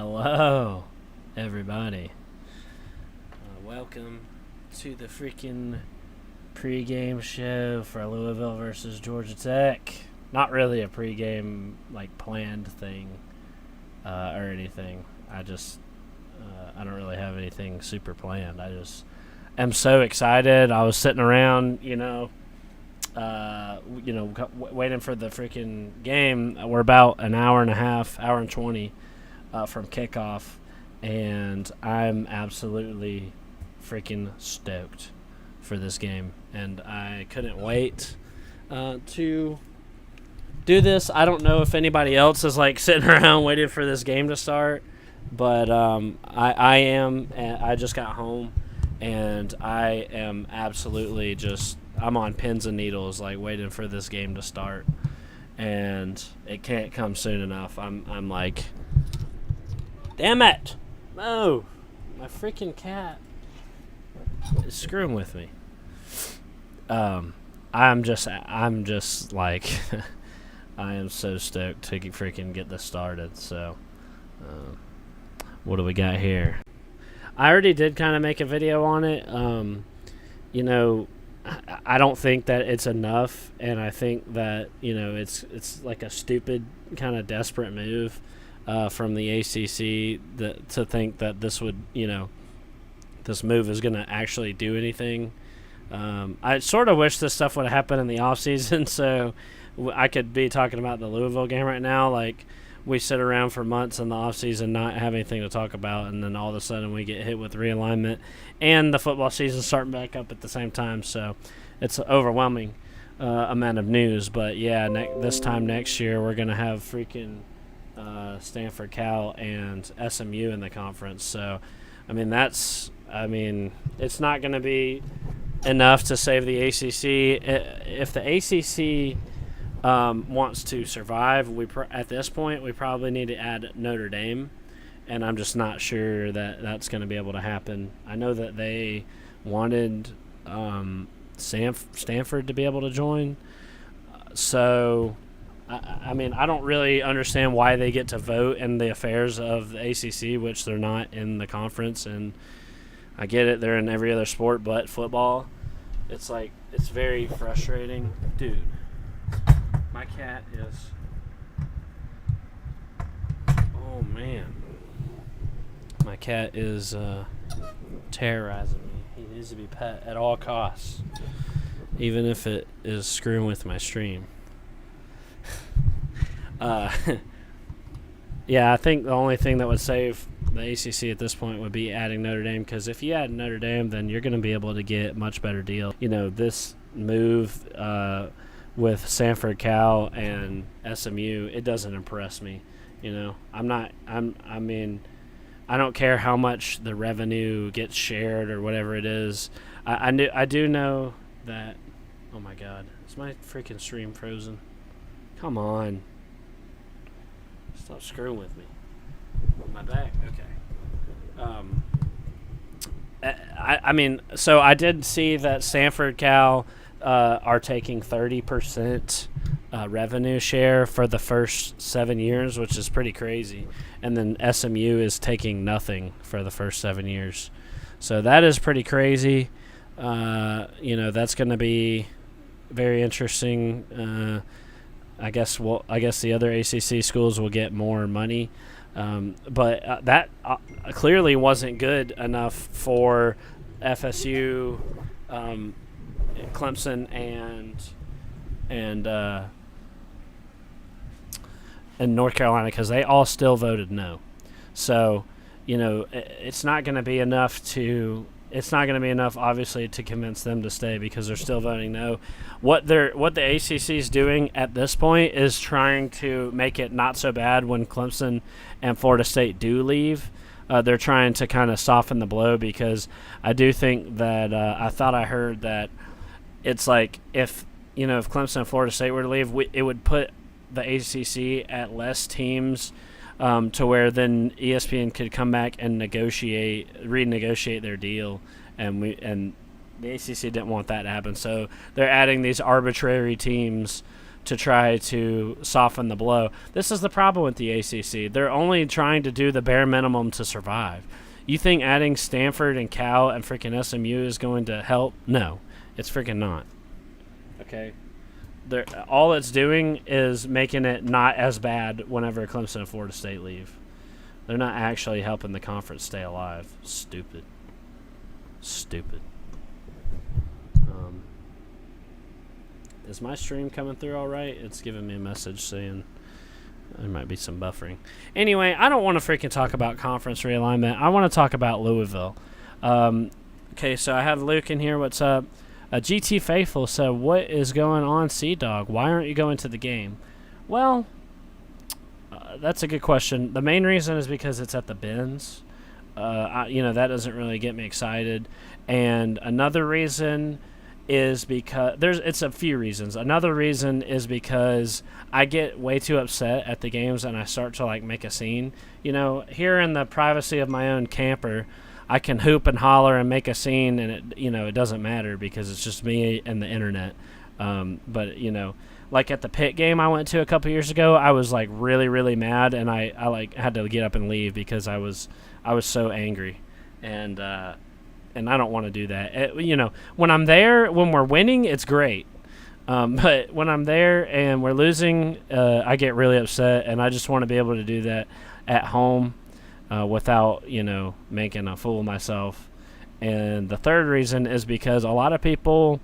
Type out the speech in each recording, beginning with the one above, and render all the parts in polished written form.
Hello, everybody. Welcome to the freaking pregame show for Louisville versus Georgia Tech. Not really a pregame, planned thing or anything. I don't really have anything super planned. I just am so excited. I was sitting around, waiting for the freaking game. We're about an hour and a half, hour and 20 from kickoff, and I'm absolutely freaking stoked for this game, and I couldn't wait to do this. I don't know if anybody else is sitting around waiting for this game to start, but I am. I just got home, and I am absolutely I'm on pins and needles, waiting for this game to start, and it can't come soon enough. I'm like, damn it! No, my freaking cat is screwing with me. I'm just like, I am so stoked to freaking get this started. So, what do we got here? I already did kind of make a video on it. I don't think that it's enough, and I think that it's like a stupid kind of desperate move from the ACC to think that this would this move is going to actually do anything. I sort of wish this stuff would have happened in the offseason, so I could be talking about the Louisville game right now. We sit around for months in the offseason, not have anything to talk about, and then all of a sudden we get hit with realignment and the football season starting back up at the same time. So it's an overwhelming amount of news. But, yeah, this time next year we're going to have freaking Stanford, Cal, and SMU in the conference. So, it's not going to be enough to save the ACC. If the ACC wants to survive, at this point we probably need to add Notre Dame, and I'm just not sure that that's going to be able to happen. I know that they wanted Stanford to be able to join, so I don't really understand why they get to vote in the affairs of the ACC, which they're not in the conference. And I get it, they're in every other sport but football. It's very frustrating. Dude, my cat is... Oh, man. My cat is terrorizing me. He needs to be pet at all costs, even if it is screwing with my stream. Yeah, I think the only thing that would save the ACC at this point would be adding Notre Dame, because if you add Notre Dame, then you're going to be able to get much better deal. This move with Stanford, Cal, and SMU, it doesn't impress me. I don't care how much the revenue gets shared or whatever it is. I do know that. Oh my God, is my freaking stream frozen? Come on. Stop screwing with me. My back? Okay. So I did see that Stanford, Cal are taking 30% revenue share for the first 7 years, which is pretty crazy. And then SMU is taking nothing for the first 7 years. So that is pretty crazy. That's going to be very interesting. I guess the other ACC schools will get more money, but that clearly wasn't good enough for FSU, Clemson, and North Carolina, because they all still voted no. So, it's not going to be enough obviously to convince them to stay, because they're still voting no. What the ACC is doing at this point is trying to make it not so bad when Clemson and Florida State do leave. They're trying to kind of soften the blow, because I do think that I thought I heard that it's if Clemson and Florida State were to leave, it would put the ACC at less teams, to where then ESPN could come back and renegotiate their deal, and the ACC didn't want that to happen. So they're adding these arbitrary teams to try to soften the blow. This is the problem with the ACC. They're only trying to do the bare minimum to survive. You think adding Stanford and Cal and freaking SMU is going to help? No, it's freaking not. Okay? All it's doing is making it not as bad whenever Clemson and Florida State leave. They're not actually helping the conference stay alive. Stupid. Is my stream coming through all right? It's giving me a message saying there might be some buffering. Anyway, I don't want to freaking talk about conference realignment. I want to talk about Louisville. Okay, so I have Luke in here. What's up? GT Faithful said, what is going on, Sea-Dog? Why aren't you going to the game? Well, that's a good question. The main reason is because it's at the Benz. That doesn't really get me excited. And another reason is because it's a few reasons. Another reason is because I get way too upset at the games and I start to make a scene. Here in the privacy of my own camper, I can hoop and holler and make a scene, and it doesn't matter because it's just me and the internet. But like at the Pitt game I went to a couple years ago, I was really, really mad, and I had to get up and leave because I was so angry, and I don't want to do that. When I'm there, when we're winning, it's great. But when I'm there and we're losing, I get really upset, and I just want to be able to do that at home without, making a fool of myself. And the third reason is because a lot of people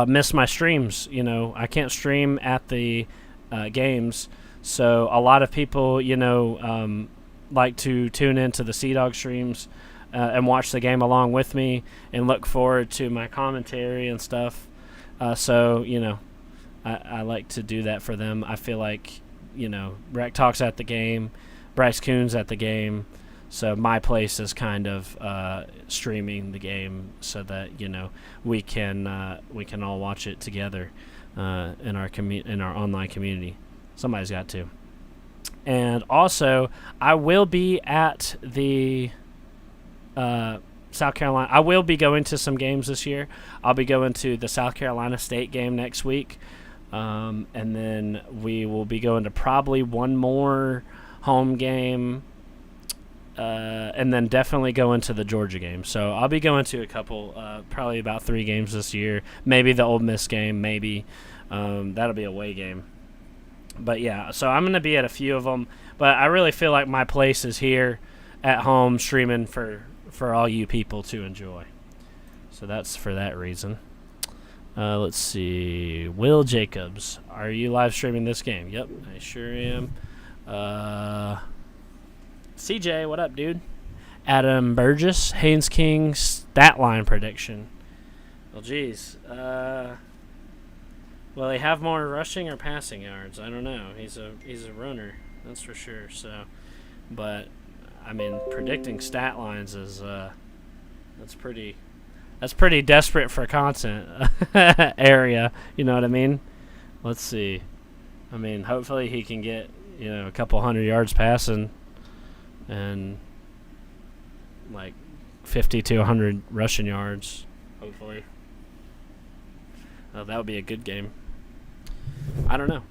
miss my streams. I can't stream at the games, so a lot of people, like to tune into the Sea-Dog streams and watch the game along with me and look forward to my commentary and stuff. So, I like to do that for them. I feel like, Rec Talk's at the game, Bryce Coon's at the game, so my place is kind of streaming the game so that, we can all watch it together in our online community. Somebody's got to. And also, I will be at the South Carolina. I will be going to some games this year. I'll be going to the South Carolina State game next week, and then we will be going to probably one more home game, and then definitely going to the Georgia game. So I'll be going to a couple, probably about 3 games this year. Maybe the Ole Miss game. Maybe that'll be a away game. But yeah, so I'm going to be at a few of them. But I really feel like my place is here at home streaming for all you people to enjoy. So that's for that reason. Let's see. Will Jacobs, are you live streaming this game? Yep, I sure am. CJ, what up, dude? Adam Burgess, Haynes King stat line prediction. Well, geez. Will he have more rushing or passing yards? I don't know. He's a runner, that's for sure. So, but I mean, predicting stat lines is that's pretty desperate for content area. You know what I mean? Let's see. I mean, hopefully he can get a couple 100 yards passing and 50 to 100 rushing yards. Hopefully, that would be a good game. I don't know.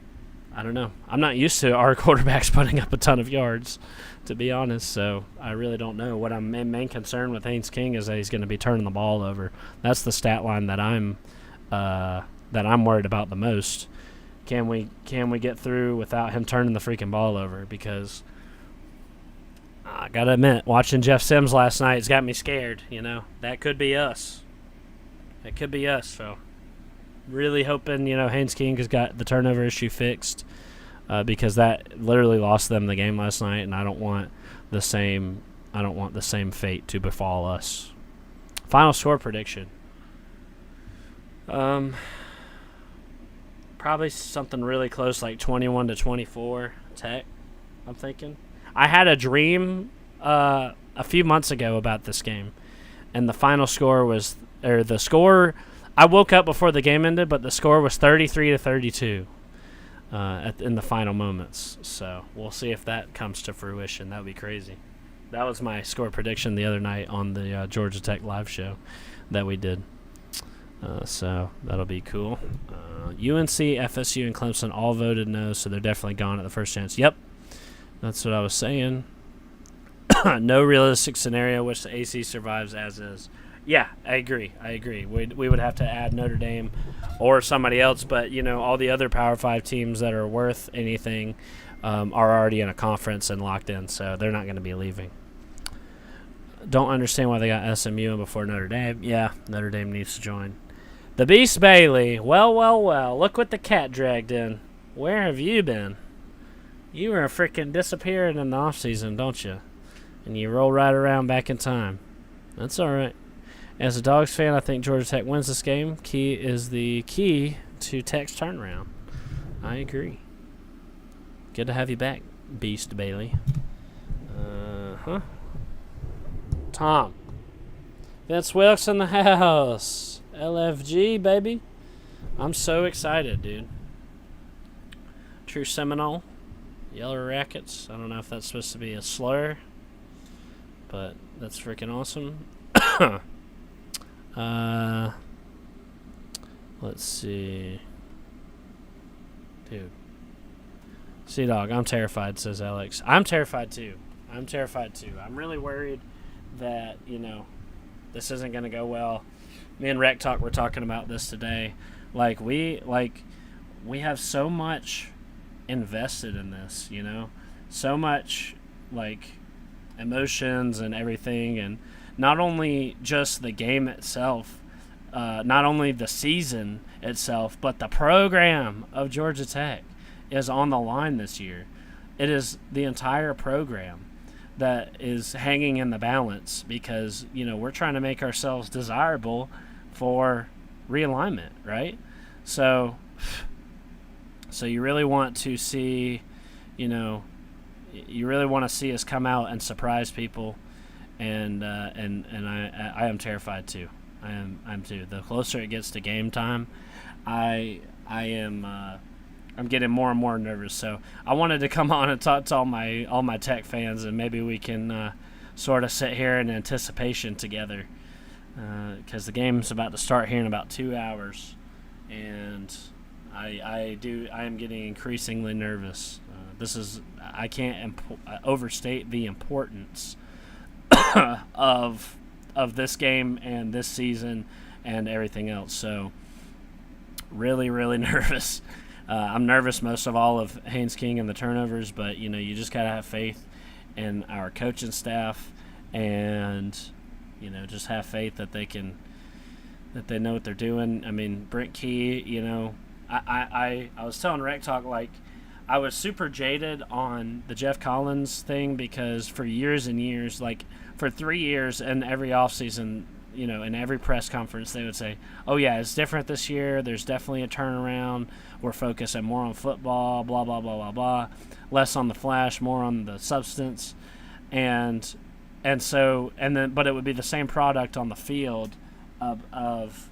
I'm not used to our quarterbacks putting up a ton of yards, to be honest, so I really don't know. What I'm main concern with Haynes King is that he's going to be turning the ball over. That's the stat line that I'm worried about the most. Can we get through without him turning the freaking ball over? Because I got to admit, watching Jeff Sims last night has got me scared. That could be us. It could be us, so really hoping, Haynes King has got the turnover issue fixed because that literally lost them the game last night, and I don't want the same fate to befall us. Final score prediction. Probably something really close, like 21-24 Tech, I'm thinking. I had a dream a few months ago about this game, and the final score was, I woke up before the game ended, but the score was 33-32 in the final moments. So we'll see if that comes to fruition. That would be crazy. That was my score prediction the other night on the Georgia Tech live show that we did. So that'll be cool. UNC, FSU, and Clemson all voted no, so they're definitely gone at the first chance. Yep, that's what I was saying. No realistic scenario which the AC survives as is. Yeah, I agree. We would have to add Notre Dame or somebody else, but, all the other Power 5 teams that are worth anything are already in a conference and locked in, so they're not going to be leaving. Don't understand why they got SMU in before Notre Dame. Yeah, Notre Dame needs to join. The Beast Bailey. Well. Look what the cat dragged in. Where have you been? You were freaking disappearing in the offseason, don't you? And you roll right around back in time. That's all right. As a Dogs fan, I think Georgia Tech wins this game. Key is the key to Tech's turnaround. I agree. Good to have you back, Beast Bailey. Tom. Vince Wilkes in the house. LFG, baby. I'm so excited, dude. True Seminole. Yellow Rackets. I don't know if that's supposed to be a slur, but that's freaking awesome. Let's see. Dude. Sea-Dog, I'm terrified, says Alex. I'm terrified, too. I'm really worried that, this isn't going to go well. Me and Rec Talk were talking about this today. We have so much invested in this, so much, emotions and everything, and not only just the game itself, not only the season itself, but the program of Georgia Tech is on the line this year. It is the entire program that is hanging in the balance because, we're trying to make ourselves desirable for realignment, right? So you really want to see, you really want to see us come out and surprise people, and I am terrified too. I'm too. The closer it gets to game time, I'm getting more and more nervous. So I wanted to come on and talk to all my Tech fans, and maybe we can sort of sit here in anticipation together, because the game's about to start here in about 2 hours, and I am getting increasingly nervous. I can't overstate the importance of this game and this season and everything else. So really, really nervous. I'm nervous most of all of Haynes King and the turnovers, but you just gotta have faith in our coaching staff, and just have faith that they know what they're doing. I mean, Brent Key, I was telling Rec Talk, I was super jaded on the Jeff Collins thing because for years and years, for 3 years in every offseason, in every press conference, they would say, oh, yeah, it's different this year. There's definitely a turnaround. We're focusing more on football, blah, blah, blah, blah, blah. Less on the flash, more on the substance. But it would be the same product on the field of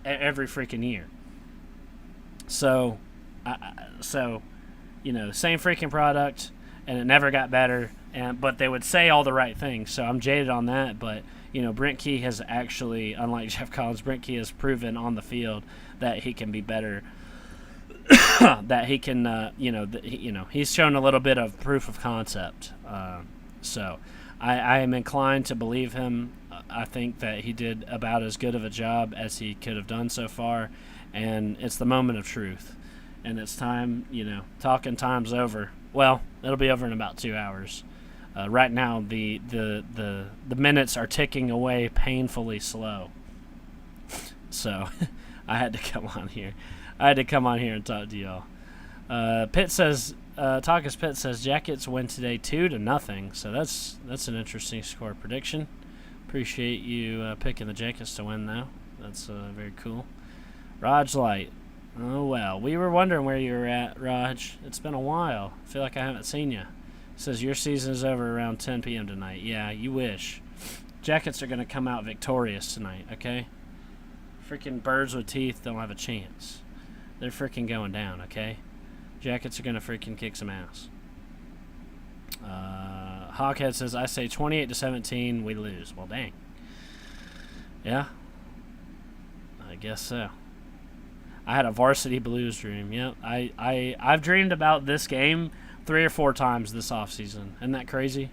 every freaking year. So, same freaking product, and it never got better. But they would say all the right things, so I'm jaded on that. But Brent Key has actually, unlike Jeff Collins, Brent Key has proven on the field that he can be better. That he can, he's shown a little bit of proof of concept. So I am inclined to believe him. I think that he did about as good of a job as he could have done so far, and it's the moment of truth. And it's time, talking time's over. Well, it'll be over in about 2 hours. Right now, the minutes are ticking away painfully slow. So, I had to come on here. And talk to y'all. Pitt says, Takas Pitt says Jackets win today 2-0. So that's an interesting score prediction. Appreciate you picking the Jackets to win, though. That's very cool. Raj Light. Oh, well. We were wondering where you were at, Raj. It's been a while. I feel like I haven't seen you. Says your season is over around 10 p.m. tonight. Yeah, you wish. Jackets are going to come out victorious tonight, okay? Freaking birds with teeth don't have a chance. They're freaking going down, okay? Jackets are going to freaking kick some ass. Hawkhead says, I say 28-17, we lose. Well, dang. Yeah. guess so. I had a varsity blues dream. Yep. I've dreamed about this game 3 or 4 times this offseason. Isn't that crazy?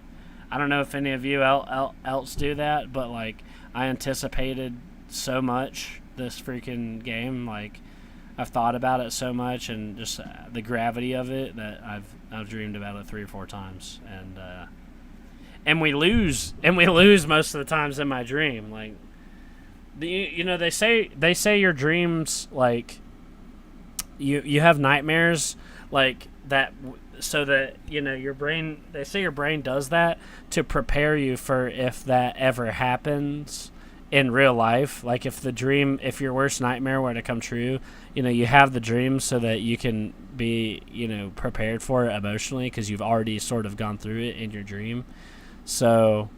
I don't know if any of you else do that, but like I anticipated so much this freaking game. Like I've thought about it so much, and just the gravity of it, that I've dreamed about it 3 or 4 times, and we lose most of the times in my dream. Like they say your dreams, like you have nightmares like that, so that your brain, they say your brain does that to prepare you for if that ever happens in real life. Like if your worst nightmare were to come true, you have the dream so that you can be prepared for it emotionally, because you've already sort of gone through it in your dream. So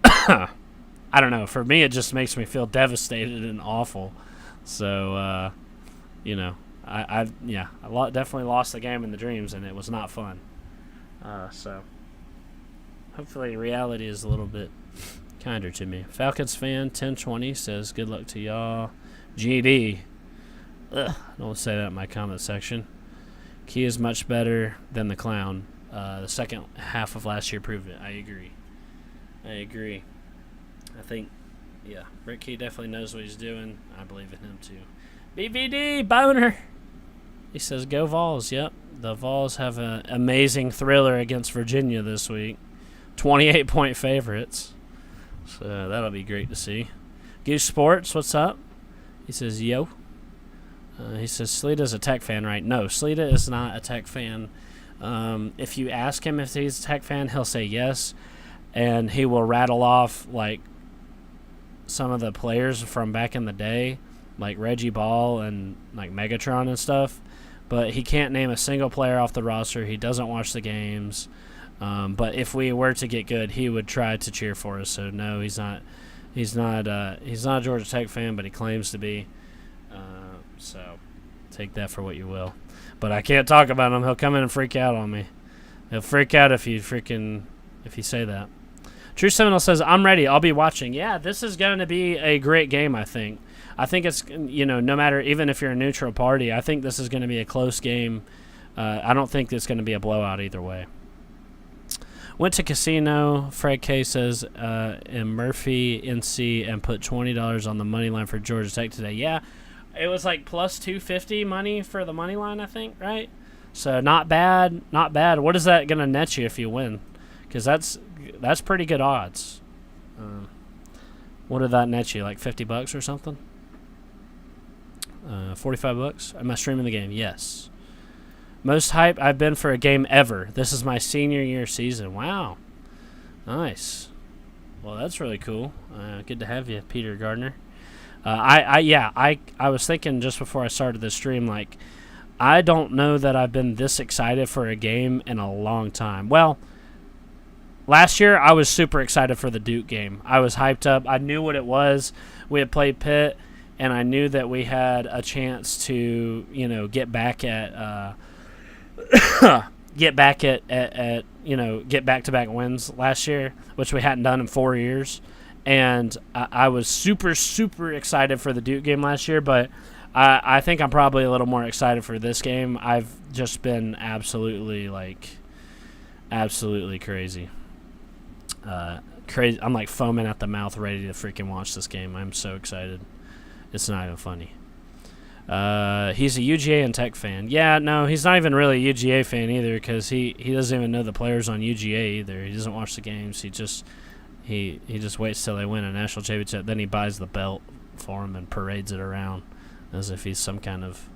I don't know, for me it just makes me feel devastated and awful. So I definitely lost the game in the dreams, and it was not fun. So hopefully reality is a little bit kinder to me. Falcons fan 1020 says, good luck to y'all. GD. Ugh, don't say that in my comment section. Key is much better than the clown. The second half of last year proved it. I agree. I think, Rick Key definitely knows what he's doing. I believe in him too. BVD, boner. He says, go Vols. Yep, the Vols have an amazing thriller against Virginia this week. 28-point favorites. So that'll be great to see. Goose Sports, what's up? He says, yo. He says, Sleeta's a Tech fan, right? No, Sleeta is not a Tech fan. If you ask him if he's a Tech fan, he'll say yes. And he will rattle off, like, some of the players from back in the day, like Reggie Ball and, like, Megatron and stuff. But he can't name a single player off the roster. He doesn't watch the games. But if we were to get good, he would try to cheer for us. So no, he's not a Georgia Tech fan, but he claims to be. So take that for what you will. But I can't talk about him. He'll come in and freak out on me. He'll freak out if you say that. True Seminole says, I'm ready. I'll be watching. Yeah, this is going to be a great game, I think. I think it's, no matter, even if you're a neutral party, I think this is going to be a close game. I don't think it's going to be a blowout either way. Went to casino. Fred K says, in Murphy, NC, and put $20 on the money line for Georgia Tech today. Yeah, it was like plus 250 money for the money line, I think, right? So not bad. What is that going to net you if you win? Because that's pretty good odds. What did that net you? Like $50 or something? $45? Am I streaming the game? Yes. Most hype I've been for a game ever. This is my senior year season. Wow. Nice. Well, that's really cool. Good to have you, Peter Gardner. I was thinking just before I started this stream, like, I don't know that I've been this excited for a game in a long time. Well, last year I was super excited for the Duke game. I was hyped up. I knew what it was. We had played Pitt, and I knew that we had a chance to, get back at get back-to-back wins last year, which we hadn't done in 4 years. And I was super, super excited for the Duke game last year, but I think I'm probably a little more excited for this game. I've just been absolutely crazy. Crazy. I'm like foaming at the mouth, ready to freaking watch this game. I'm so excited. It's not even funny. He's a UGA and Tech fan. Yeah, no, he's not even really a UGA fan either, because he doesn't even know the players on UGA either. He doesn't watch the games. He just waits till they win a national championship. Then he buys the belt for him and parades it around as if he's some kind of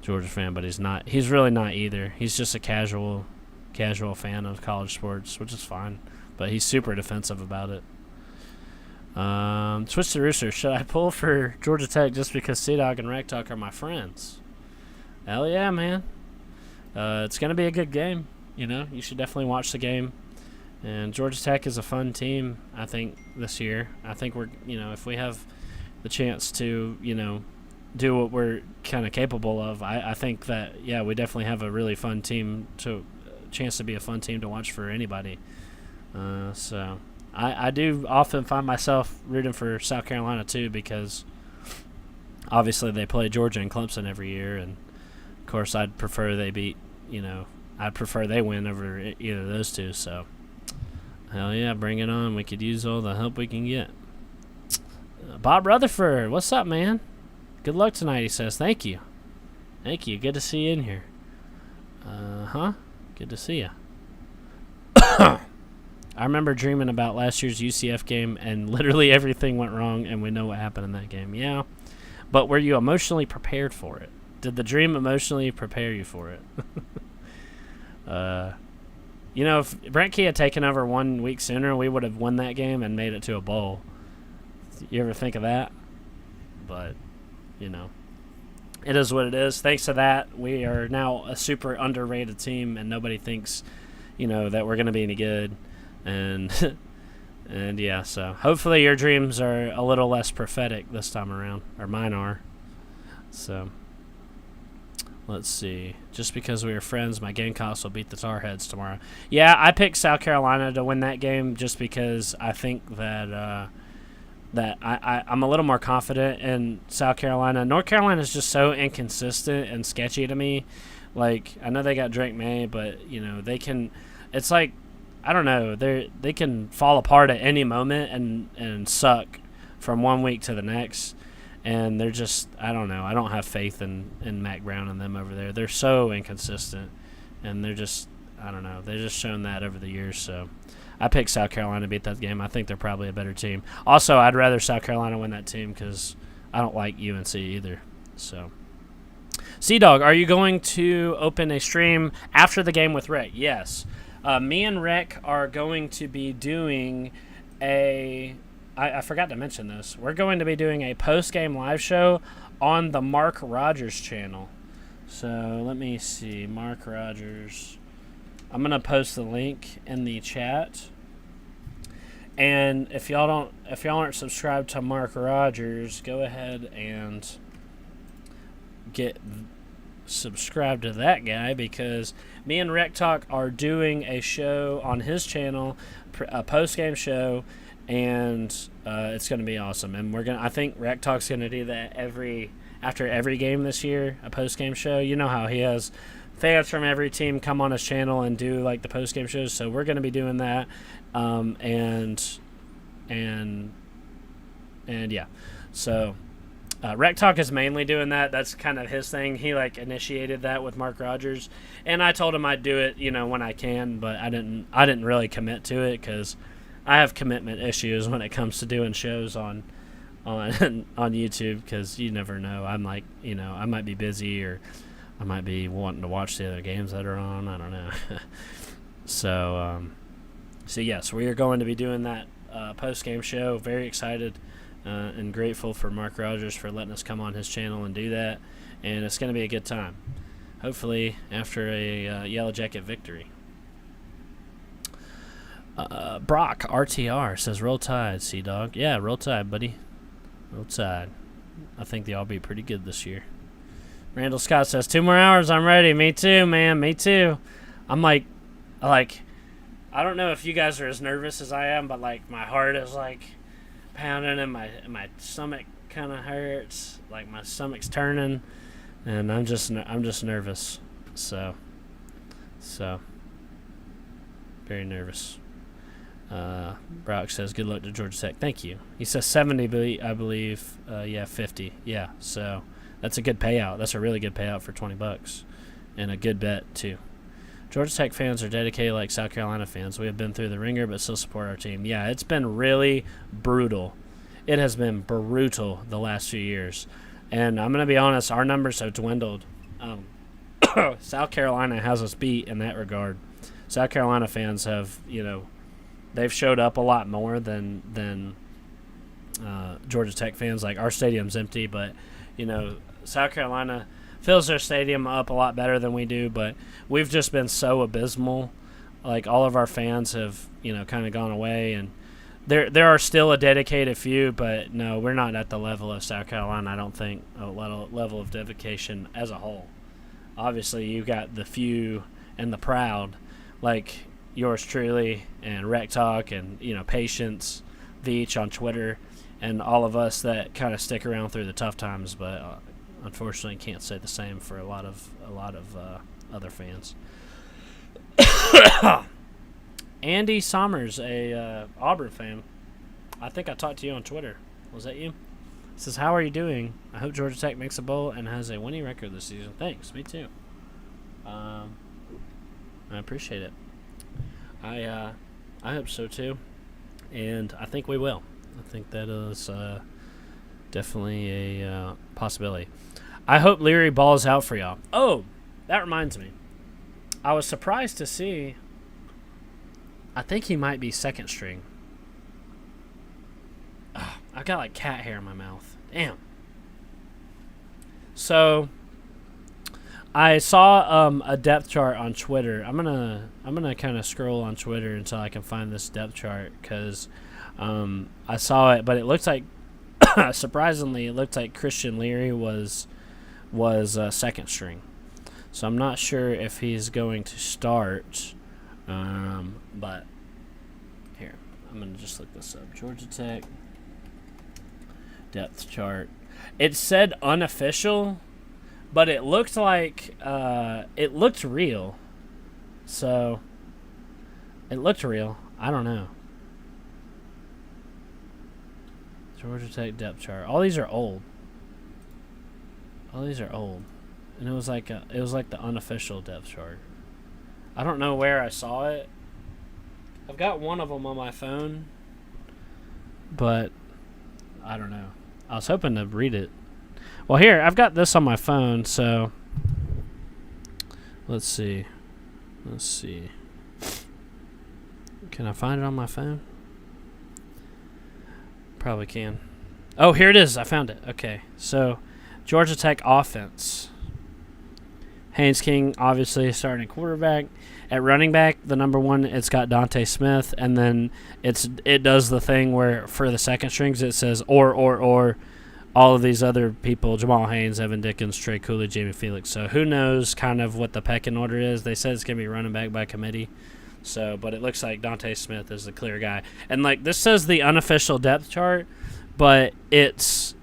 Georgia fan, but he's not. He's really not either. He's just a casual fan of college sports, which is fine. But he's super defensive about it. Switch to Rooster. Should I pull for Georgia Tech just because C-Dog and Rag Talk are my friends? Hell yeah, man. It's going to be a good game. You should definitely watch the game. And Georgia Tech is a fun team, I think, this year. I think we're, if we have the chance to, do what we're kind of capable of, I think that, yeah, we definitely have a really fun team, chance to be a fun team to watch for anybody. So I do often find myself rooting for South Carolina too, because Obviously, they play Georgia and Clemson every year, and of course, I'd prefer they beat. I'd prefer they win over either of those two. So, hell yeah, bring it on. We could use all the help we can get. Bob Rutherford, what's up, man? Good luck tonight, he says. Thank you. Thank you. Good to see you in here. Good to see you. I remember dreaming about last year's UCF game, and literally everything went wrong, and we know what happened in that game. Yeah. But were you emotionally prepared for it? Did the dream emotionally prepare you for it? If Brent Key had taken over 1 week sooner, we would have won that game and made it to a bowl. You ever think of that? But, it is what it is. Thanks to that, we are now a super underrated team, and nobody thinks, that we're going to be any good. And and yeah, so hopefully your dreams are a little less prophetic this time around, or mine are. So let's see. Just because we are friends, my Gamecocks will beat the Tar Heads tomorrow. Yeah, I picked South Carolina to win that game just because I think that I'm a little more confident in South Carolina. North Carolina is just so inconsistent and sketchy to me. Like, I know they got Drake May, but they can. It's like, I don't know. They can fall apart at any moment and suck from 1 week to the next. And they're just, I don't know. I don't have faith in Mac Brown and them over there. They're so inconsistent. And they're just, I don't know. They've just shown that over the years. So I picked South Carolina to beat that game. I think they're probably a better team. Also, I'd rather South Carolina win that team because I don't like UNC either. So, C-Dog, are you going to open a stream after the game with Rick? Yes. Me and Rick are going to be doing I forgot to mention this. We're going to be doing a post-game live show on the Mark Rogers channel. So let me see. Mark Rogers. I'm going to post the link in the chat. And if y'all aren't subscribed to Mark Rogers, go ahead and get subscribed to that guy, because me and Rec Talk are doing a show on his channel, a post-game show, and it's going to be awesome. And I think Rec Talk's going to do that after every game this year, a post-game show. You know how he has fans from every team come on his channel and do like the post-game shows. So we're going to be doing that, and yeah. So Rec Talk is mainly doing that. That's kind of his thing. He initiated that with Mark Rogers, and I told him I'd do it, when I can, but I didn't really commit to it because I have commitment issues when it comes to doing shows on YouTube, because you never know. I'm like, I might be busy, or I might be wanting to watch the other games that are on. I don't know. So yes, we are going to be doing that post-game show. Very excited. And grateful for Mark Rogers for letting us come on his channel and do that. And it's going to be a good time. Hopefully after a Yellow Jacket victory. Brock, RTR, says Roll Tide, C-Dog. Yeah, Roll Tide, buddy. Roll Tide. I think they'll be pretty good this year. Randall Scott says, 2 more hours, I'm ready. Me too, man. Me too. I'm like, I don't know if you guys are as nervous as I am, but my heart is pounding and my stomach kind of hurts, my stomach's turning, and I'm just nervous. So very nervous. Brock says good luck to Georgia Tech. Thank you. He says 70, I believe. 50. Yeah, so that's a good payout. That's a really good payout for $20, and a good bet too. Georgia Tech fans are dedicated like South Carolina fans. We have been through the ringer, but still support our team. Yeah, it's been really brutal. It has been brutal the last few years. And I'm going to be honest, our numbers have dwindled. South Carolina has us beat in that regard. South Carolina fans have, they've showed up a lot more than Georgia Tech fans. Our stadium's empty, but, South Carolina fills their stadium up a lot better than we do, but we've just been so abysmal. All of our fans have, kind of gone away, and there are still a dedicated few, but no, we're not at the level of South Carolina, I don't think, a level of dedication as a whole. Obviously, you've got the few and the proud, like yours truly, and Rec Talk, and, Patience, Veach on Twitter, and all of us that kind of stick around through the tough times. But unfortunately, can't say the same for a lot of other fans. Andy Sommers, a Auburn fan. I think I talked to you on Twitter. Was that you? Says, how are you doing? I hope Georgia Tech makes a bowl and has a winning record this season. Thanks. Me too. I appreciate it. I hope so too, and I think we will. I think that is definitely a possibility. I hope Leary balls out for y'all. Oh, that reminds me. I was surprised to see. I think he might be second string. I got like cat hair in my mouth. Damn. So I saw a depth chart on Twitter. I'm gonna kind of scroll on Twitter until I can find this depth chart because I saw it, but it looks like surprisingly it looked like Christian Leary was second string. So I'm not sure if he's going to start. But here, I'm gonna just look this up. Georgia Tech depth chart. It said unofficial, but it looked like it looked real. So it looked real. I don't know. Georgia Tech depth chart. All these are old. And it was like the unofficial depth chart. I don't know where I saw it. I've got one of them on my phone, but I don't know. I was hoping to read it. Well, here, I've got this on my phone, so let's see. Can I find it on my phone? Probably can. Oh, here it is. I found it. Okay, so Georgia Tech offense. Haynes King, obviously, starting quarterback. At running back, the number one, it's got Dante Smith, and then it does the thing where for the second strings it says or all of these other people, Jamal Haynes, Evan Dickens, Trey Cooley, Jamie Felix. So who knows kind of what the pecking order is. They said it's going to be running back by committee. So, but it looks like Dante Smith is the clear guy. And like this says the unofficial depth chart, but it's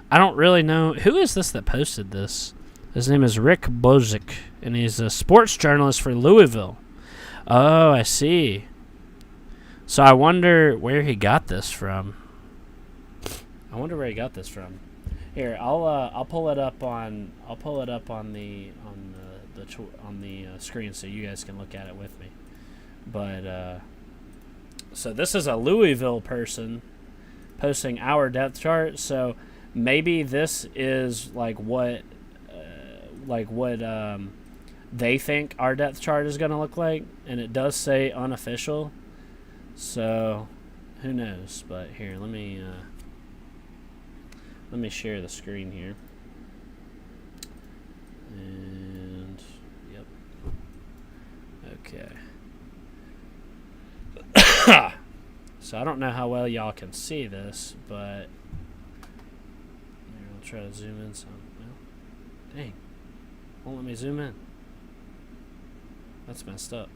I don't really know. Who is this that posted this? His name is Rick Bozick, and he's a sports journalist for Louisville. Oh, I see. So I wonder where he got this from. Here, I'll pull it up on the screen so you guys can look at it with me. But so this is a Louisville person posting our depth chart. So maybe this is like what they think our depth chart is going to look like, and it does say unofficial. So who knows? But here, let me share the screen here. And yep. Okay. So I don't know how well y'all can see this, but here, I'll try to zoom in some. Well, dang. Won't let me zoom in. That's messed up.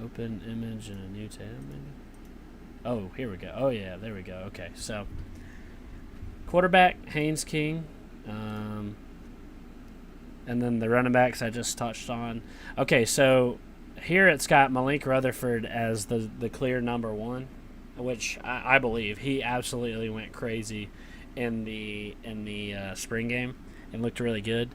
Open image in a new tab, maybe? Oh, here we go. Oh, yeah, there we go. Okay, so quarterback, Haynes King. And then the running backs I just touched on. Okay, so here it's got Malik Rutherford as the clear number one, which I believe he absolutely went crazy in the spring game and looked really good.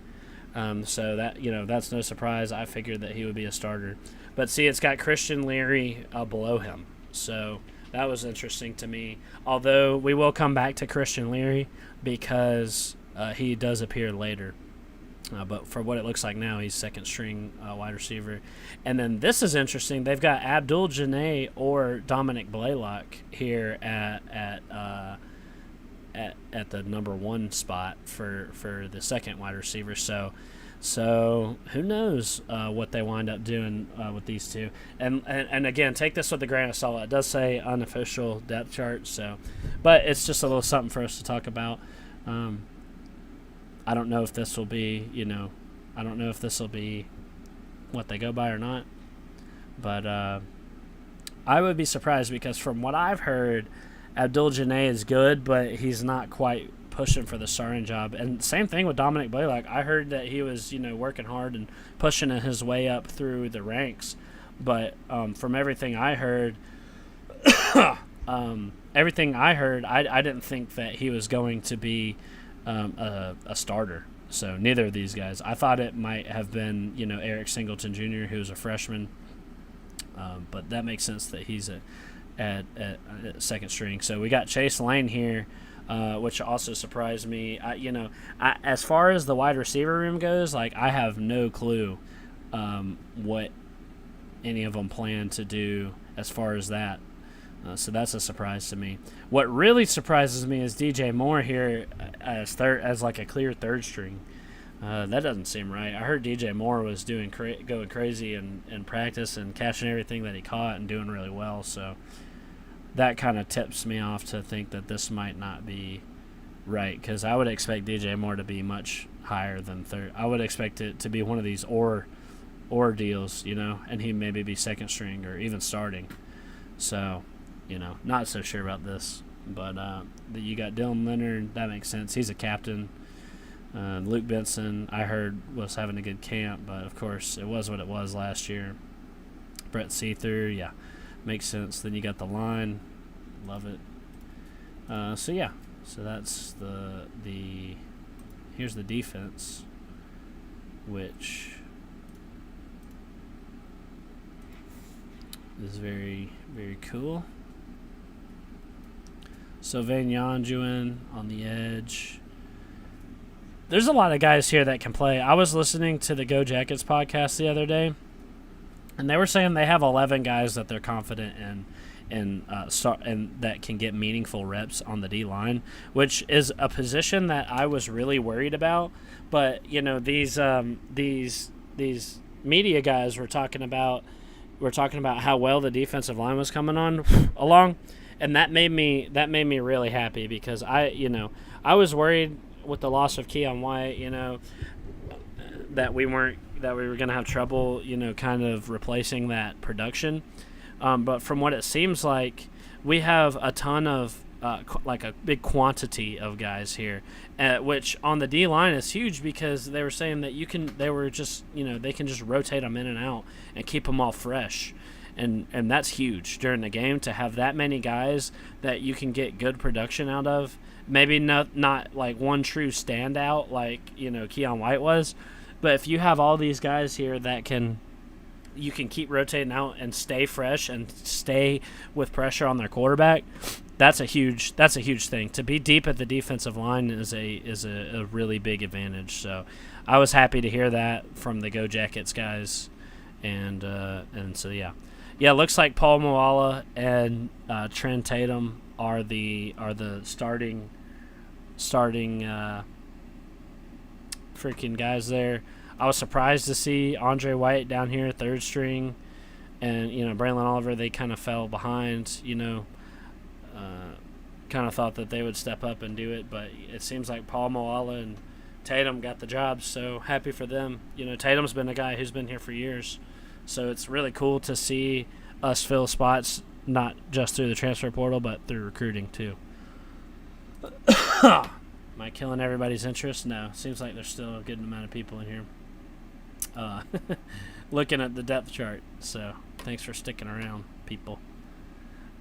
So that that's no surprise. I figured that he would be a starter. But see, it's got Christian Leary below him. So that was interesting to me. Although we will come back to Christian Leary because he does appear later. But for what it looks like now, he's second string wide receiver. And then this is interesting. They've got Abdul Janae or Dominic Blaylock here at the number one spot for the second wide receiver. So who knows what they wind up doing with these two. And again, take this with a grain of salt. It does say unofficial depth chart, but it's just a little something for us to talk about. I don't know if this will be, what they go by or not. But I would be surprised because from what I've heard, Abdul-Janae is good, but he's not quite pushing for the starting job. And same thing with Dominic Blaylock. I heard that he was, working hard and pushing his way up through the ranks. But from everything I heard, I didn't think that he was going to be a starter. So neither of these guys. I thought it might have been, Eric Singleton Jr., who was a freshman. But that makes sense that he's at second string. So we got Chase Lane here, which also surprised me. As far as the wide receiver room goes, I have no clue what any of them plan to do as far as that. So that's a surprise to me. What really surprises me is DJ Moore here as a clear third string. That doesn't seem right. I heard DJ Moore was going crazy in practice and catching everything that he caught and doing really well. So that kind of tips me off to think that this might not be right, because I would expect DJ Moore to be much higher than third. I would expect it to be one of these or deals, and he maybe be second string or even starting. So, not so sure about this. But you got Dylan Leonard. That makes sense. He's a captain. Luke Benson, I heard, was having a good camp, but of course it was what it was last year. Brett Seether, yeah, makes sense. Then you got the line, love it. So that's the here's the defense, which is very, very cool. Sylvain Yanjuan on the edge. There's a lot of guys here that can play. I was listening to the Go Jackets podcast the other day, and they were saying they have 11 guys that they're confident in and that can get meaningful reps on the D line, which is a position that I was really worried about. But these media guys were talking about how well the defensive line was coming along, and that made me really happy, because I was worried with the loss of Keon White, that we were going to have trouble, kind of replacing that production. But from what it seems like, we have a ton of, a big quantity of guys here, which on the D line is huge, because they were saying that they can just rotate them in and out and keep them all fresh. And that's huge during the game, to have that many guys that you can get good production out of. Maybe not like one true standout like Keon White was, but if you have all these guys here that you can keep rotating out and stay fresh and stay with pressure on their quarterback, that's a huge thing. To be deep at the defensive line is a really big advantage. So I was happy to hear that from the Go Jackets guys, and so yeah. It looks like Paul Moala and Trent Tatum are the starting freaking guys there. I was surprised to see Andre White down here, third string, and Braylon Oliver. They kind of fell behind. Kind of thought that they would step up and do it, but it seems like Paul Moala and Tatum got the job. So happy for them. Tatum's been a guy who's been here for years, so it's really cool to see us fill spots, not just through the transfer portal, but through recruiting too. Am I killing everybody's interest? No. Seems like there's still a good amount of people in here looking at the depth chart. So thanks for sticking around, people.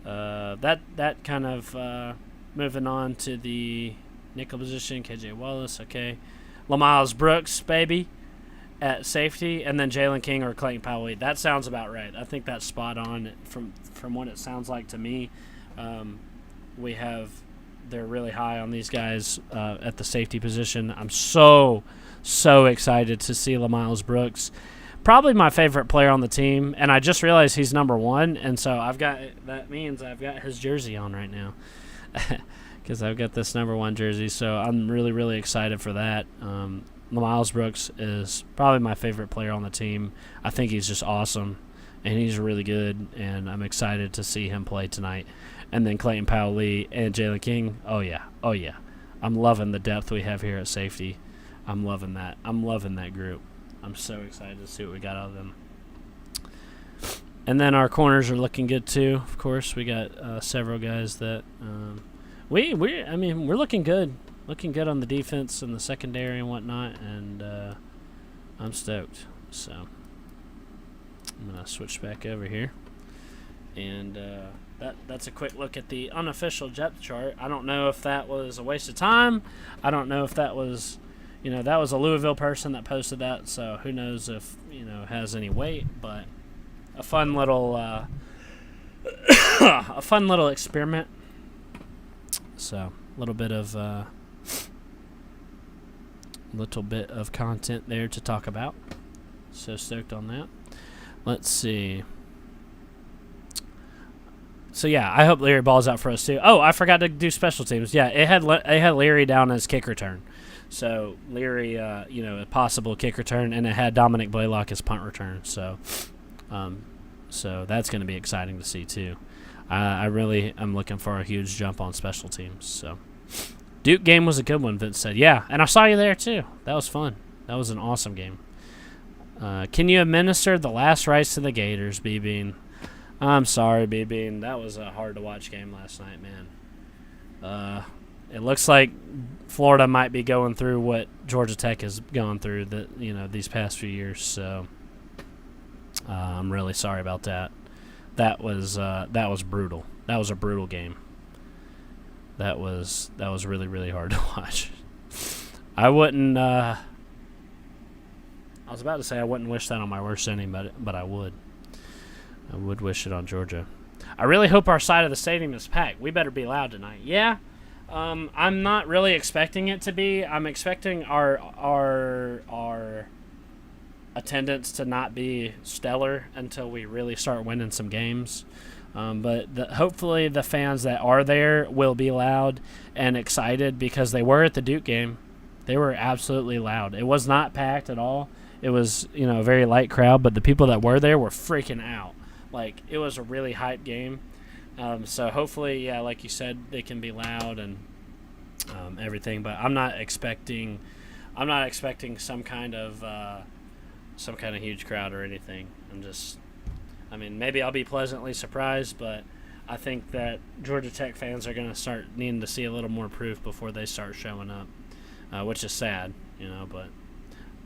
That kind of moving on to the nickel position. KJ Wallace, okay. LaMiles Brooks, baby, at safety, and then Jalen King or Clayton Powell. That sounds about right. I think that's spot on from what it sounds like to me. They're really high on these guys at the safety position. I'm so excited to see LaMiles Brooks. Probably my favorite player on the team, and I just realized he's number 1, and so that means I've got his jersey on right now, because I've got this number 1 jersey, so I'm really, really excited for that. LaMiles Brooks is probably my favorite player on the team. I think he's just awesome, and he's really good, and I'm excited to see him play tonight. And then Clayton Powell-Lee and Jalen King, oh yeah. I'm loving the depth we have here at safety. I'm loving that. I'm loving that group. I'm so excited to see what we got out of them. And then our corners are looking good too. Of course, we got several guys that we're looking good. Looking good on the defense and the secondary and whatnot, and I'm stoked. So I'm gonna switch back over here, and that's a quick look at the unofficial depth chart. I don't know if that was a waste of time. I don't know if that was, that was a Louisville person that posted that. So who knows if it has any weight, but a fun little experiment. So a little bit of content there to talk about. So stoked on that. Let's see. So yeah, I hope Leary balls out for us too. Oh, I forgot to do special teams. Yeah, it had Leary down as kick return. So Leary, a possible kick return, and it had Dominic Blaylock as punt return. So that's going to be exciting to see too. I really am looking for a huge jump on special teams. So Duke game was a good one, Vince said. Yeah, and I saw you there too. That was fun. That was an awesome game. Can you administer the last rites to the Gators, B-Bean? I'm sorry, B-Bean. That was a hard-to-watch game last night, man. It looks like Florida might be going through what Georgia Tech has gone through these past few years. So I'm really sorry about that. That was brutal. That was a brutal game. That was really, really hard to watch. I wouldn't. I was about to say I wouldn't wish that on my worst enemy, but I would. I would wish it on Georgia. I really hope our side of the stadium is packed. We better be loud tonight. Yeah. I'm not really expecting it to be. I'm expecting our attendance to not be stellar until we really start winning some games. But hopefully the fans that are there will be loud and excited, because they were at the Duke game. They were absolutely loud. It was not packed at all. It was, a very light crowd, but the people that were there were freaking out. Like, it was a really hype game. So hopefully, yeah, like you said, they can be loud and everything. But I'm not expecting some kind of huge crowd or anything. Maybe I'll be pleasantly surprised, but I think that Georgia Tech fans are going to start needing to see a little more proof before they start showing up, which is sad, but,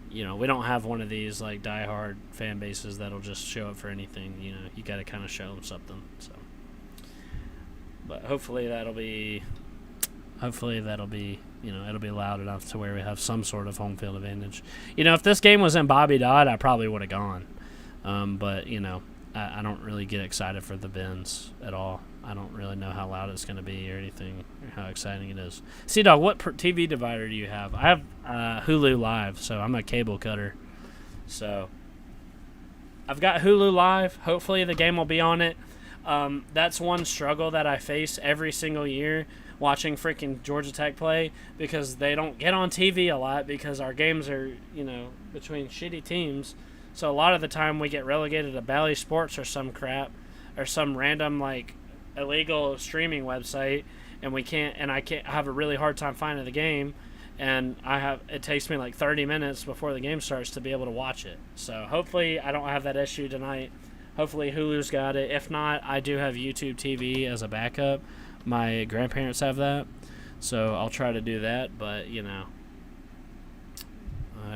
we don't have one of these, like, diehard fan bases that'll just show up for anything. You got to kind of show them something. So, but hopefully that'll be, it'll be loud enough to where we have some sort of home field advantage. If this game was in Bobby Dodd, I probably would have gone. But, I don't really get excited for the Benz at all. I don't really know how loud it's going to be or anything, or how exciting it is. C-Dog, what TV divider do you have? I have Hulu Live, so I'm a cable cutter. So I've got Hulu Live. Hopefully the game will be on it. That's one struggle that I face every single year watching freaking Georgia Tech play, because they don't get on TV a lot because our games are, between shitty teams. So a lot of the time we get relegated to Bally Sports or some crap or some random, like, illegal streaming website, and I have a really hard time finding the game, and it takes me like 30 minutes before the game starts to be able to watch it. So hopefully I don't have that issue tonight. Hopefully Hulu's got it. If not, I do have YouTube TV as a backup. My grandparents have that, so I'll try to do that, but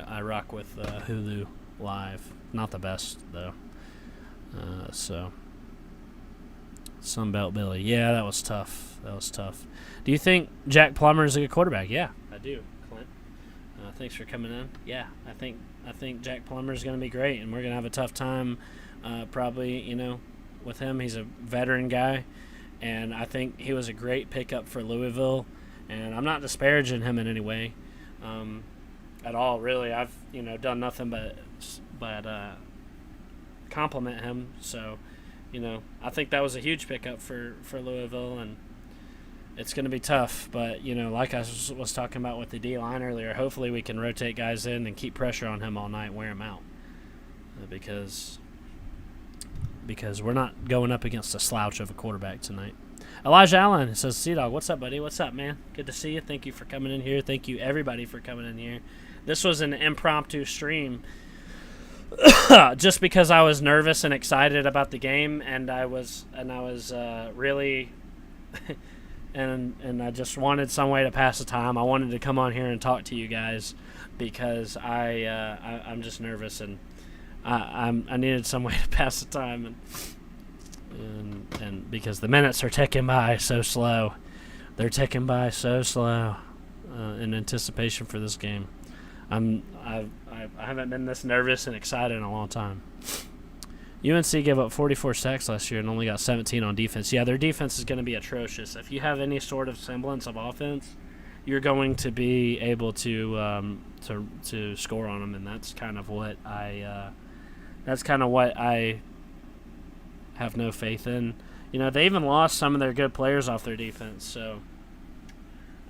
I rock with Hulu Live. Not the best though. So Sunbelt Billy. Yeah, that was tough. Do you think Jack Plummer is a good quarterback? Yeah, I do, Clint. Thanks for coming in. Yeah, I think Jack Plummer is going to be great, and we're going to have a tough time probably, with him. He's a veteran guy, and I think he was a great pickup for Louisville, and I'm not disparaging him in any way at all, really. I've, done nothing but compliment him. So, I think that was a huge pickup for Louisville, and it's going to be tough. But, like I was talking about with the D-line earlier, hopefully we can rotate guys in and keep pressure on him all night and wear him out. Because we're not going up against a slouch of a quarterback tonight. Elijah Allen says, C-Dog, what's up, buddy? What's up, man? Good to see you. Thank you for coming in here. Thank you, everybody, for coming in here. This was an impromptu stream. just because I was nervous and excited about the game, and I was really and I just wanted some way to pass the time. I wanted to come on here and talk to you guys because I'm just nervous, and I needed some way to pass the time, and because the minutes are ticking by so slow. They're ticking by so slow in anticipation for this game. I haven't been this nervous and excited in a long time. UNC gave up 44 sacks last year and only got 17 on defense. Yeah, their defense is going to be atrocious. If you have any sort of semblance of offense, you're going to be able to score on them, and that's kind of what I have no faith in. You know, they even lost some of their good players off their defense, so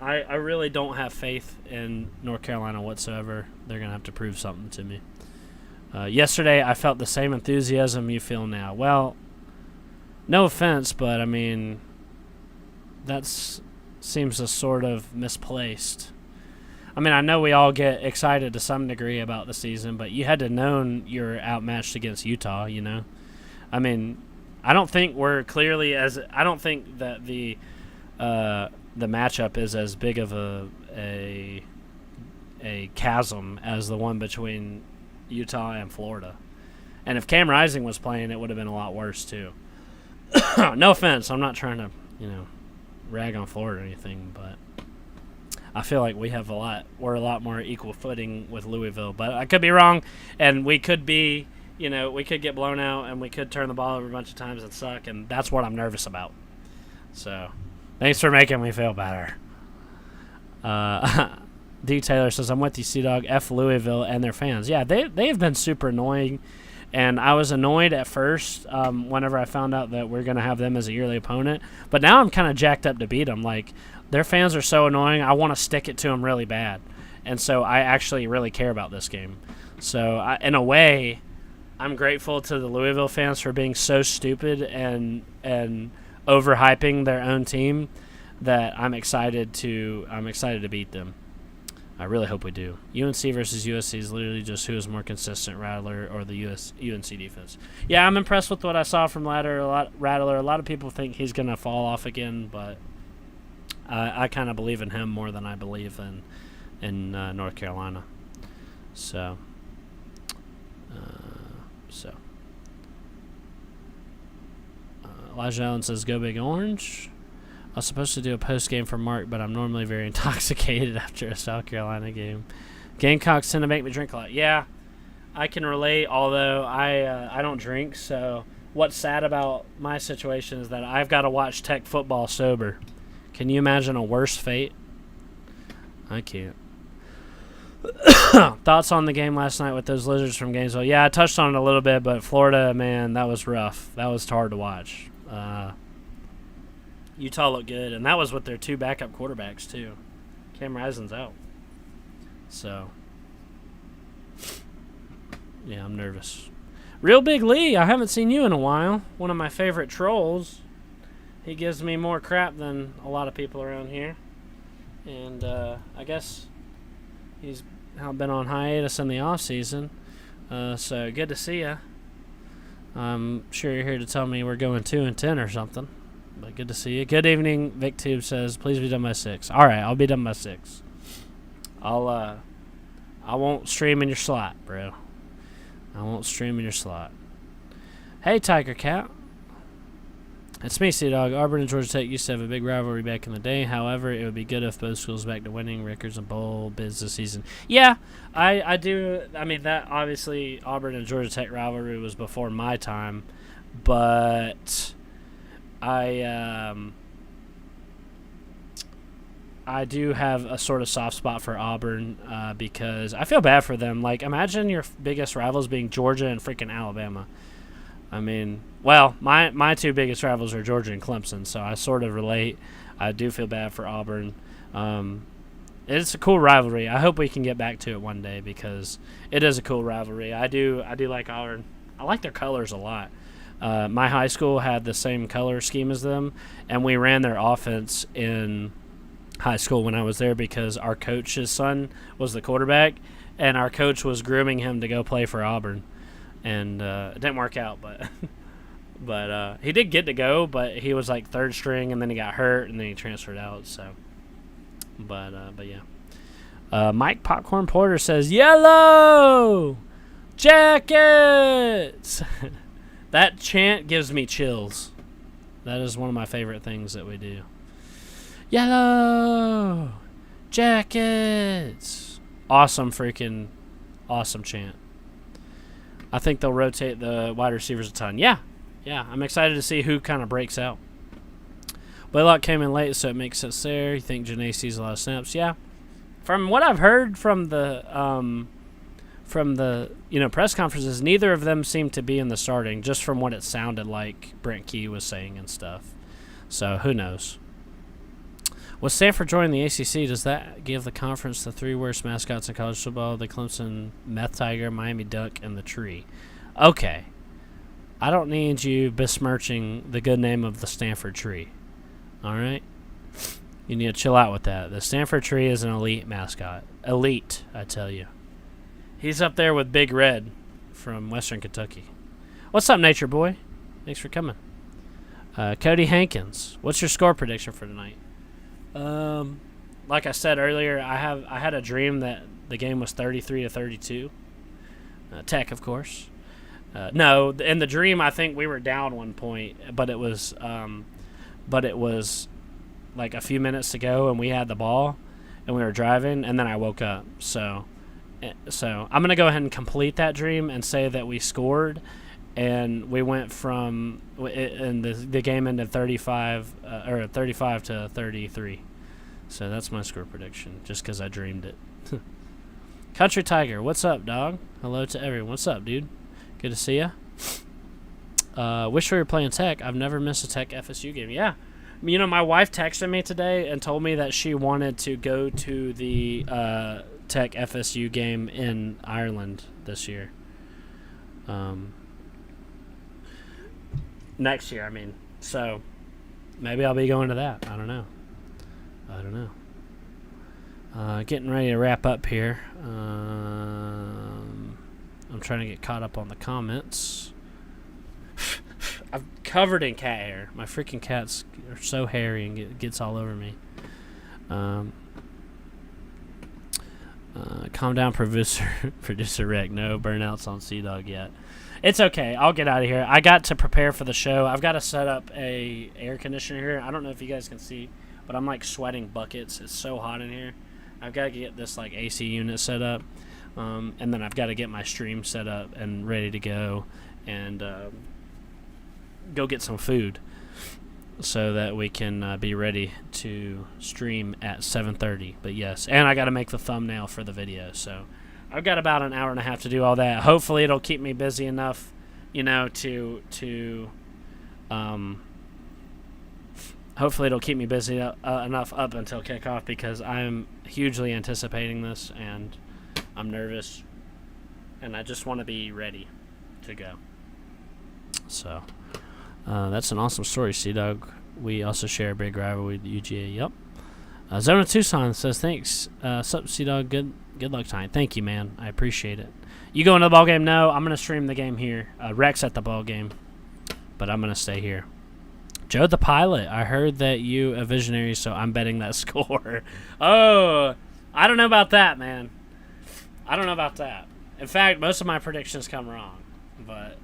I really don't have faith in North Carolina whatsoever. They're going to have to prove something to me. Yesterday, I felt the same enthusiasm you feel now. Well, no offense, but, I mean, that seems a sort of misplaced. I mean, I know we all get excited to some degree about the season, but you had to known you're outmatched against Utah, you know? I mean, I don't think we're clearly as – I don't think that the matchup is as big of a chasm as the one between Utah and Florida. And if Cam Rising was playing, it would have been a lot worse too. No offense, I'm not trying to, rag on Florida or anything, but I feel like we're a lot more equal footing with Louisville. But I could be wrong, and we could be, we could get blown out, and we could turn the ball over a bunch of times and suck, and that's what I'm nervous about. So, thanks for making me feel better. D. Taylor says, I'm with you, C-Dog. F Louisville and their fans. Yeah, they've been super annoying, and I was annoyed at first whenever I found out that we're going to have them as a yearly opponent. But now I'm kind of jacked up to beat them. Like, their fans are so annoying, I want to stick it to them really bad. And so I actually really care about this game. So, in a way, I'm grateful to the Louisville fans for being so stupid and overhyping their own team that I'm excited to beat them. I really hope we do. UNC versus USC is literally just who is more consistent, Rattler or the UNC defense. Yeah, I'm impressed with what I saw from Rattler. A lot of people think he's going to fall off again, but I kind of believe in him more than I believe in North Carolina. So. Elijah Allen says, go Big Orange. I was supposed to do a post-game for Mark, but I'm normally very intoxicated after a South Carolina game. Gamecocks tend to make me drink a lot. Yeah, I can relate, although I don't drink. So what's sad about my situation is that I've got to watch Tech football sober. Can you imagine a worse fate? I can't. Thoughts on the game last night with those lizards from Gainesville? Yeah, I touched on it a little bit, but Florida, man, that was rough. That was hard to watch. Utah looked good, and that was with their two backup quarterbacks, too. Cam Rising's out. So, yeah, I'm nervous. Real Big Lee, I haven't seen you in a while. One of my favorite trolls. He gives me more crap than a lot of people around here. And I guess he's been on hiatus in the off-season. So, good to see you. I'm sure you're here to tell me we're going 2-10 or something. But good to see you. Good evening. VicTube says, please be done by 6. All right, I'll be done by 6. I won't stream in your slot, bro. I won't stream in your slot. Hey, Tiger Cat. It's me, C-Dog. Auburn and Georgia Tech used to have a big rivalry back in the day. However, it would be good if both schools back to winning records and bowl bids this season. Yeah, I do. I mean, that obviously Auburn and Georgia Tech rivalry was before my time, but I do have a sort of soft spot for Auburn because I feel bad for them. Like, imagine your biggest rivals being Georgia and freaking Alabama. I mean, well, my two biggest rivals are Georgia and Clemson, so I sort of relate. I do feel bad for Auburn. It's a cool rivalry. I hope we can get back to it one day because it is a cool rivalry. I do like Auburn. I like their colors a lot. My high school had the same color scheme as them, and we ran their offense in high school when I was there because our coach's son was the quarterback, and our coach was grooming him to go play for Auburn. and it didn't work out, but but he did get to go, but he was like third string, and then he got hurt, and then he transferred out. So, but yeah. Mike Popcorn Porter says Yellow Jackets. That chant gives me chills. That is one of my favorite things that we do. Yellow Jackets. Awesome chant. I think they'll rotate the wide receivers a ton. Yeah, I'm excited to see who kind of breaks out. Blaylock came in late, so it makes sense there. You think Janae sees a lot of snaps? Yeah. From what I've heard from the press conferences, neither of them seem to be in the starting, just from what it sounded like Brent Key was saying and stuff. So who knows? With Stanford joining the ACC, does that give the conference the 3 worst mascots in college football? The Clemson Meth Tiger, Miami Duck, and the Tree. Okay. I don't need you besmirching the good name of the Stanford Tree. All right? You need to chill out with that. The Stanford Tree is an elite mascot. Elite, I tell you. He's up there with Big Red from Western Kentucky. What's up, Nature Boy? Thanks for coming. Cody Hankins, what's your score prediction for tonight? Like I said earlier, I had a dream that the game was 33-32. Tech, of course. No, in the dream, I think we were down 1 point, but it was like a few minutes to go, and we had the ball, and we were driving, and then I woke up. So I'm gonna go ahead and complete that dream and say that we scored, and we went from and the game ended 35 to 33. So that's my score prediction, just because I dreamed it. Country Tiger, what's up, dog? Hello to everyone. What's up, dude? Good to see ya. Wish we were playing Tech. I've never missed a Tech FSU game. Yeah. You know, my wife texted me today and told me that she wanted to go to the Tech FSU game in Ireland this year. Next year, I mean. So, maybe I'll be going to that. I don't know. Getting ready to wrap up here. I'm trying to get caught up on the comments. I'm covered in cat hair. My freaking cats are so hairy and it gets all over me. Calm down, producer Rick. No burnouts on Sea-Dog yet. It's okay. I'll get out of here. I got to prepare for the show. I've got to set up a air conditioner here. I don't know if you guys can see, but I'm like sweating buckets. It's so hot in here. I've got to get this like AC unit set up, and then I've got to get my stream set up and ready to go, and go get some food so that we can be ready to stream at 7:30. But yes, and I got to make the thumbnail for the video, so I've got about an hour and a half to do all that. Hopefully it'll keep me busy enough, hopefully it'll keep me busy enough up until kickoff, because I'm hugely anticipating this, and I'm nervous, and I just want to be ready to go. So that's an awesome story, Sea-Dog. We also share a big rivalry with UGA. Yep. Zona Tucson says, thanks. Sup, Sea-Dog. Good luck tonight. Thank you, man. I appreciate it. You going to the ball game? No, I'm going to stream the game here. Rex at the ball game, but I'm going to stay here. Joe the Pilot, I heard that you a visionary, so I'm betting that score. Oh, I don't know about that, man. I don't know about that. In fact, most of my predictions come wrong, but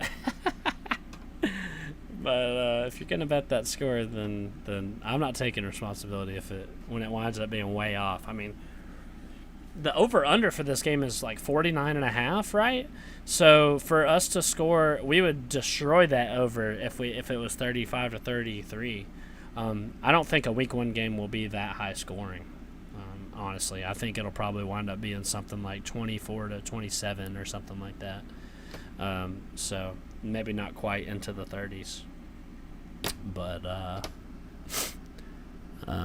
if you're gonna bet that score, then I'm not taking responsibility when it winds up being way off. I mean, the over-under for this game is like 49.5, right? So for us to score, we would destroy that over if it was 35 to 33. I don't think a week 1 game will be that high scoring. Honestly, I think it'll probably wind up being something like 24 to 27 or something like that. So maybe not quite into the 30s. But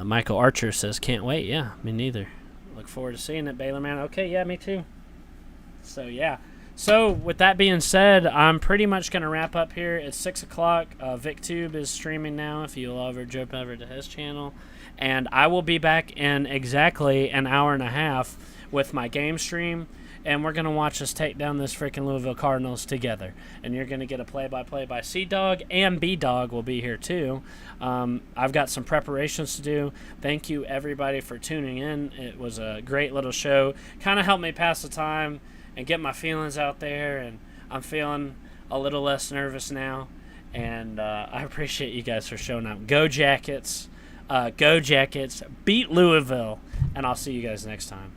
Michael Archer says, can't wait. Yeah, me neither. Look forward to seeing it, Baylor man. Okay, yeah, me too. So, yeah. So, with that being said, I'm pretty much going to wrap up here. It's 6 o'clock. VicTube is streaming now, if you'll ever jump over to his channel. And I will be back in exactly an hour and a half with my game stream. and we're going to watch us take down this freaking Louisville Cardinals together. And you're going to get a play-by-play by C-Dog, and B-Dog will be here too. I've got some preparations to do. Thank you, everybody, for tuning in. It was a great little show. Kind of helped me pass the time and get my feelings out there, and I'm feeling a little less nervous now. And I appreciate you guys for showing up. Go Jackets. Go Jackets. Beat Louisville. And I'll see you guys next time.